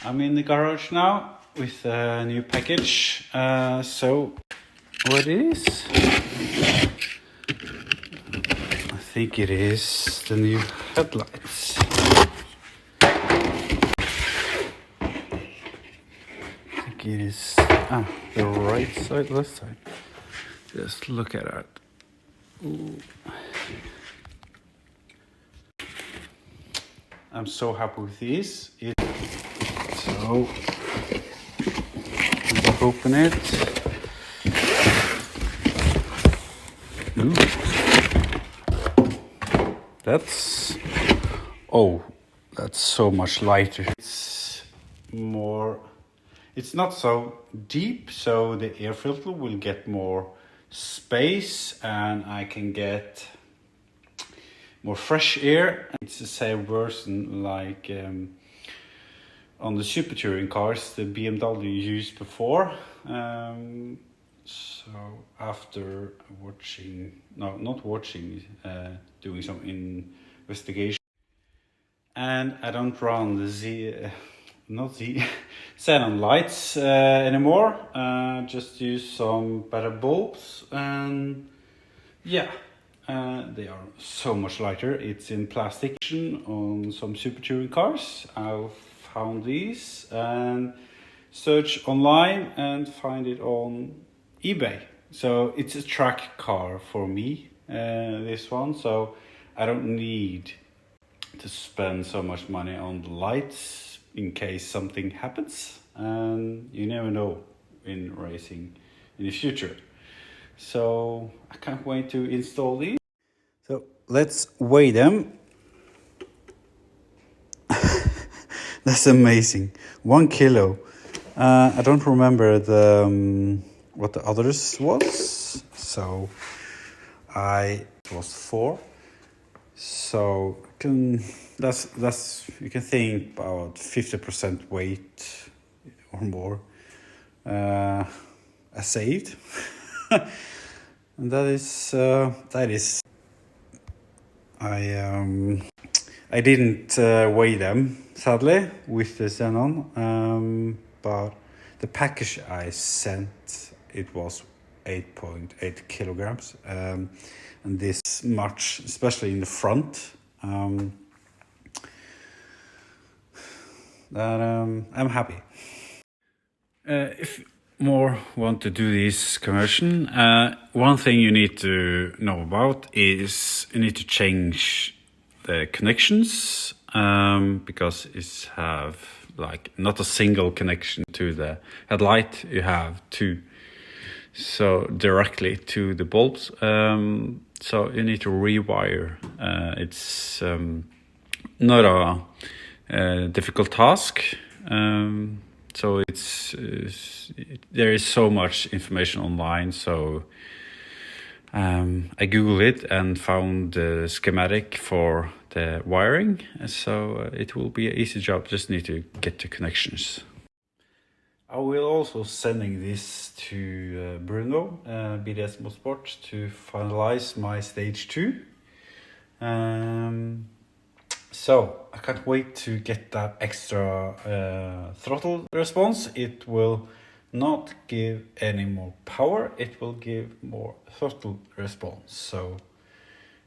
I'm in the garage now with a new package. So what is? I think it is the new headlights. I think it is the right side, left side. Just look at that. Ooh. I'm so happy with these. So let's open it. Ooh. That's so much lighter. It's not so deep, so the air filter will get more space and I can get more fresh air. It's the same version like on the super touring cars the BMW used before. So after doing some investigation, and I don't run the xenon lights anymore. Just use some better bulbs, and yeah, they are so much lighter. It's in plastic on some super touring cars. I've found these and search online and find it on eBay. So it's a track car for me, this one, so I don't need to spend so much money on the lights in case something happens, and you never know in racing in the future. So I can't wait to install these. So let's weigh them. That's amazing. 1 kilo. I don't remember what the others was. So it was 4. So that's you can think about 50% weight or more I saved. And that is I didn't weigh them, sadly, with the xenon, but the package I sent, it was 8.8 kilograms, and this much, especially in the front. I'm happy. If more want to do this conversion, one thing you need to know about is you need to change the connections, because it's have like not a single connection to the headlight, you have 2, so directly to the bulbs. So you need to rewire. It's not a difficult task. So there is so much information online, so I googled it and found the schematic for the wiring, so it will be an easy job, just need to get the connections. I will also sending this to Bruno, BDS Motorsport, to finalize my stage 2. So I can't wait to get that extra throttle response. It will not give any more power, it will give more throttle response. So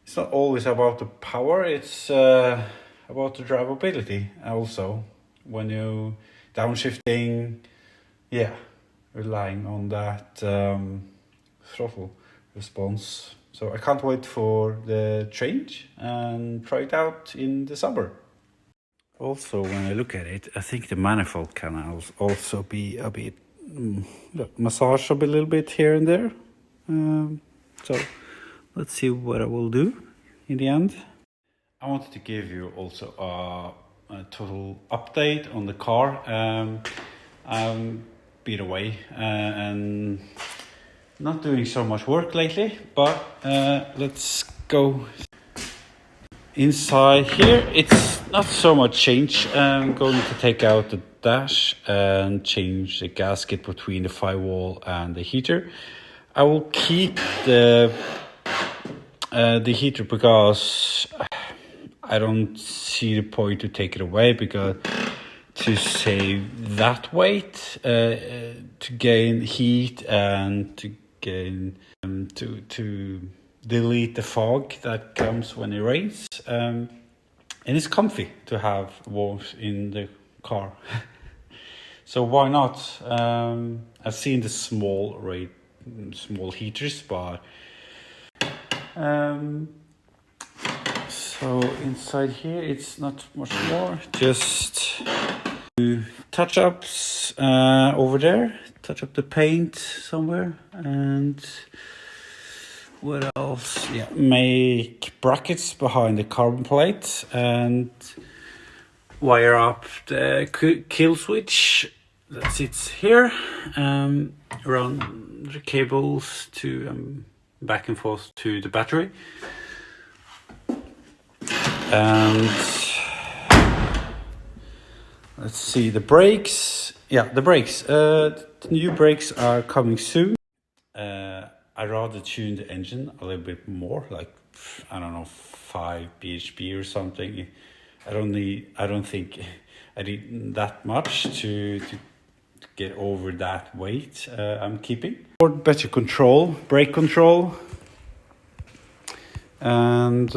it's not always about the power, it's about the drivability also. When you downshifting, relying on that throttle response. So I can't wait for the change and try it out in the summer. Also, when I look at it, I think the manifold can also be a bit massaged a little bit here and there. So let's see what I will do in the end. I wanted to give you also a total update on the car. I'm been away and not doing so much work lately, but let's go inside here. It's not so much change. I'm going to take out the dash and change the gasket between the firewall and the heater. I will keep the heater because I don't see the point to take it away, because to save that weight, to gain heat and to gain to delete the fog that comes when it rains. And it's comfy to have warmth in the car. So why not? I've seen the small heaters, but so inside here it's not much more. Just touch-ups over there. Touch up the paint somewhere, and what else? Yeah, make brackets behind the carbon plate and wire up the kill switch that sits here. Run the cables to back and forth to the battery. And let's see the brakes. Yeah, the brakes. The new brakes are coming soon. I'd rather tune the engine a little bit more, like I don't know, 5 bhp or something. I don't think I need that much to get over that weight I'm keeping. For better control, brake control, and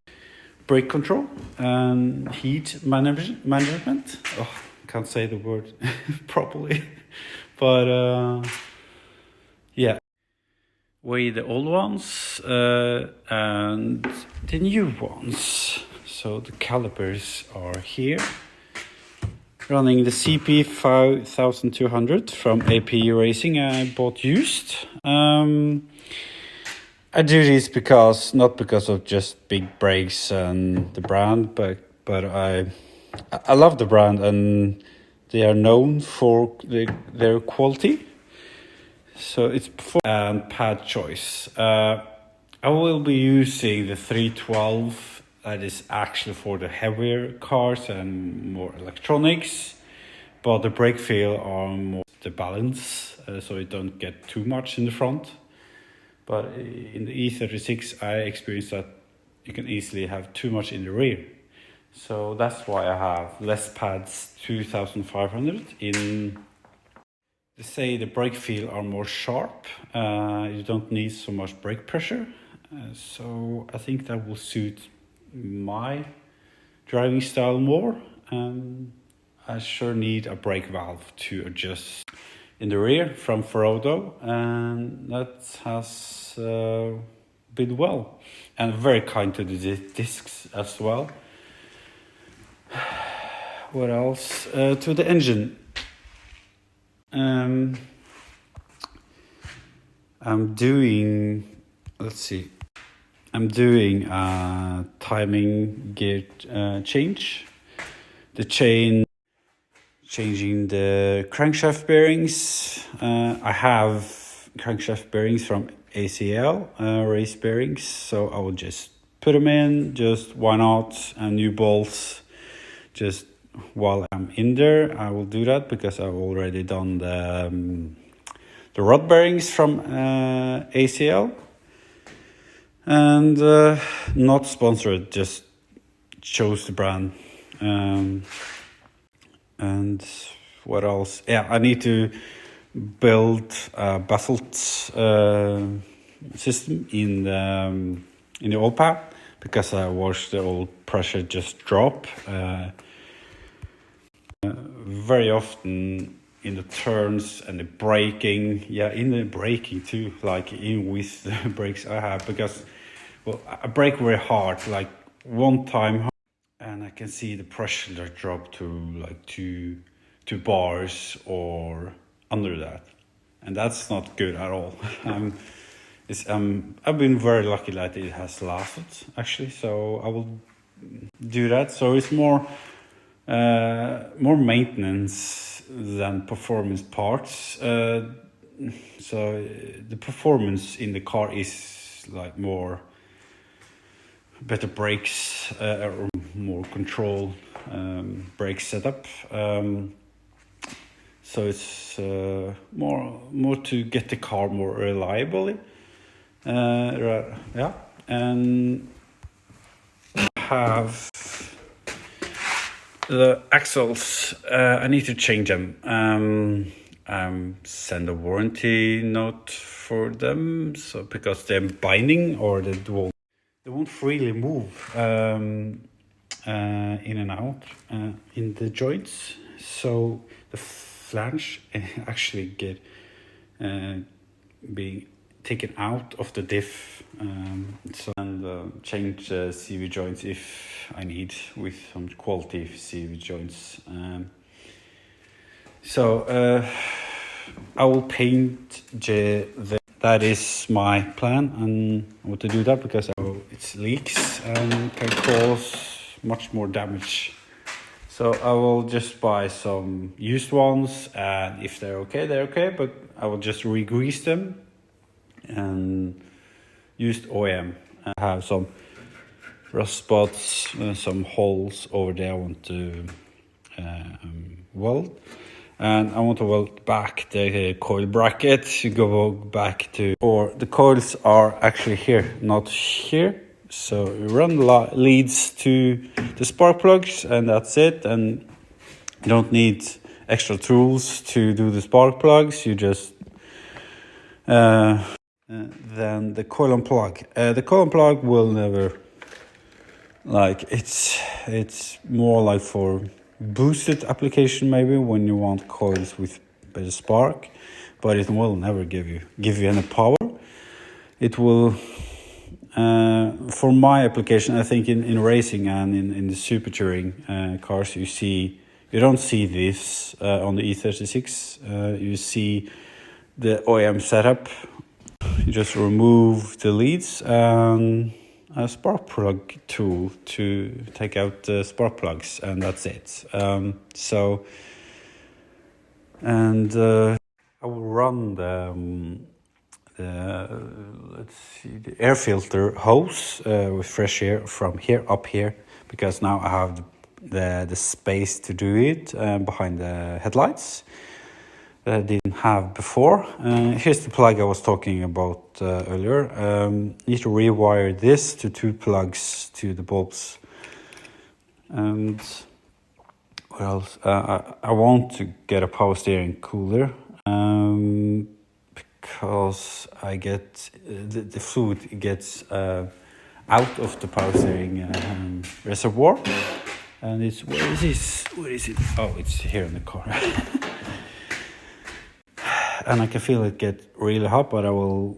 heat management. Oh, can't say the word properly, but yeah. Weigh the old ones and the new ones. So the calipers are here. Running the CP 5200 from AP Racing. I bought used. I do this not because of just big brakes and the brand, but I love the brand and they are known for their quality. So it's and pad choice. I will be using the 312. That is actually for the heavier cars and more electronics, but the brake feel are more the balance, so it don't get too much in the front. But in the E36, I experienced that you can easily have too much in the rear. So that's why I have less pads, 2500 in. They say the brake feel are more sharp. You don't need so much brake pressure. So I think that will suit my driving style more. I sure need a brake valve to adjust in the rear from Ferodo, and that has been well. And very kind to the discs as well. What else? To the engine. I'm doing a timing gear change. Changing the crankshaft bearings. I have crankshaft bearings from ACL, race bearings, so I will just put them in, just why not, and new bolts. Just while I'm in there, I will do that because I've already done the rod bearings from ACL. And not sponsored, just chose the brand. And what else? Yeah, I need to build a baffled system in the oil pan because I watched the oil pressure just drop. Very often in the turns and the braking, in the braking too, like in with the brakes I have, because I brake very hard, like one time, and I can see the pressure that drop to like two bars or under that, and that's not good at all. I've been very lucky that it has lasted actually, so I will do that. So it's more maintenance than performance parts. So the performance in the car is like better brakes or more control brake setup. So it's more to get the car more reliably. And have The axles, I need to change them. Send a warranty note for them, so because they're binding or they won't freely move in and out in the joints. So the flange actually get being taken out of the diff, and change CV joints if I need with some quality CV joints. I will paint that is my plan, and I want to do that because it leaks and can cause much more damage. So I will just buy some used ones, and if they're okay, they're okay, but I will just re-grease them and used OEM. I have some rust spots, some holes over there I want to weld. And I want to weld back the coil bracket to go back to, or the coils are actually here, not here. So you run leads to the spark plugs and that's it. And you don't need extra tools to do the spark plugs. You just, then the coil and plug. The coil and plug will never, like, it's more like for boosted application maybe when you want coils with better spark, but it will never give you any power. It will, for my application, I think in racing and in the super touring cars, you don't see this on the E36. You see the OEM setup. You just remove the leads and a spark plug tool to take out the spark plugs, and that's it. I will run the air filter hose with fresh air from here up here, because now I have the space to do it behind the headlights that I didn't have before. Here's the plug I was talking about earlier. Need to rewire this to 2 plugs to the bulbs. And what else? I want to get a power steering cooler because I get the fluid gets out of the power steering reservoir. And it's, where is this? Where is it? Oh, it's here in the car. And I can feel it get really hot, but I will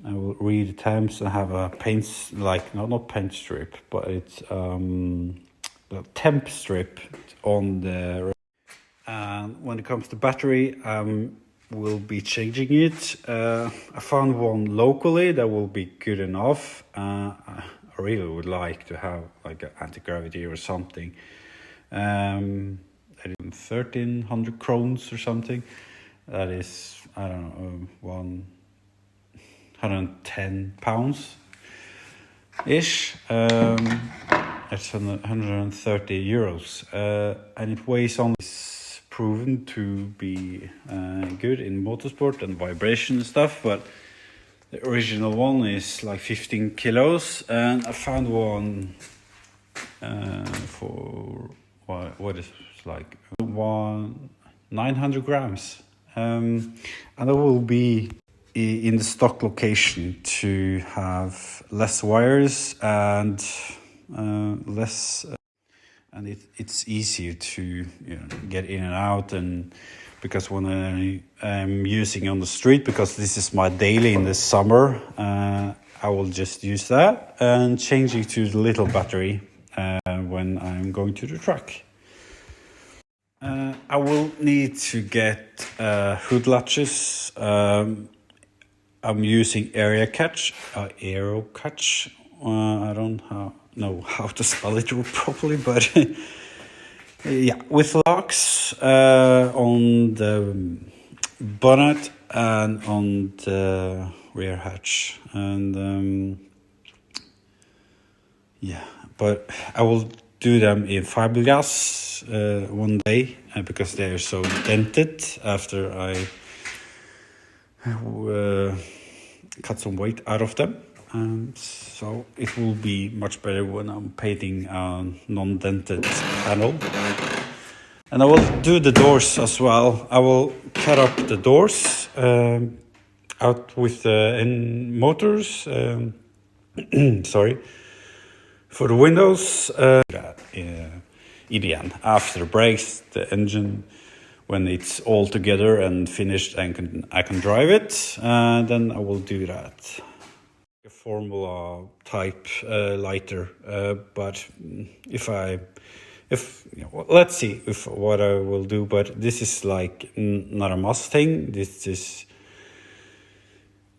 read the temps and have a paint, like not paint strip, but it's the temp strip on the. And when it comes to battery, we'll be changing it. I found one locally that will be good enough. I really would like to have like an anti-gravity or something. 1,300 krones or something. That is, I don't know, 110 pounds ish. It's 130 euros. And it weighs on. It's proven to be good in motorsport and vibration and stuff, but the original one is like 15 kilos. And I found one for what is like 900 grams. And it will be in the stock location to have less wires and less, and it's easier to get in and out. And because when I'm using on the street, because this is my daily in the summer, I will just use that and change it to the little battery when I'm going to the track. I will need to get hood latches. I'm using Aero Catch. I don't know how to spell it properly, but yeah, with locks on the bonnet and on the rear hatch. And yeah, but I will do them in fiberglass one day because they are so dented after I cut some weight out of them. and so it will be much better when I'm painting a non-dented panel. And I will do the doors as well. I will cut up the doors out with the motors. Sorry, for the windows. Again, after the brakes, the engine, when it's all together and finished and I can drive it, then I will do that. A Formula type lighter, but let's see if what I will do. But this is like not a must thing. This is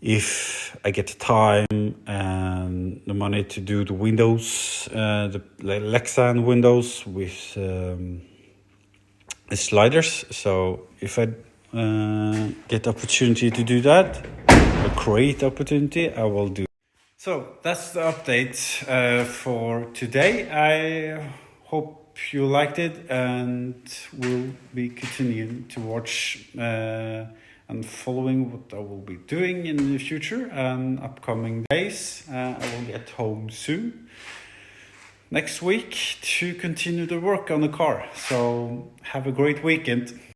if I get the time and the money to do the windows, the Lexan windows with the sliders. So if I get the opportunity to do that, a great opportunity, I will do. So that's the update for today. I hope you liked it, and will be continuing to watch and following what I will be doing in the future and upcoming days. I will get home soon next week to continue the work on the car. So have a great weekend.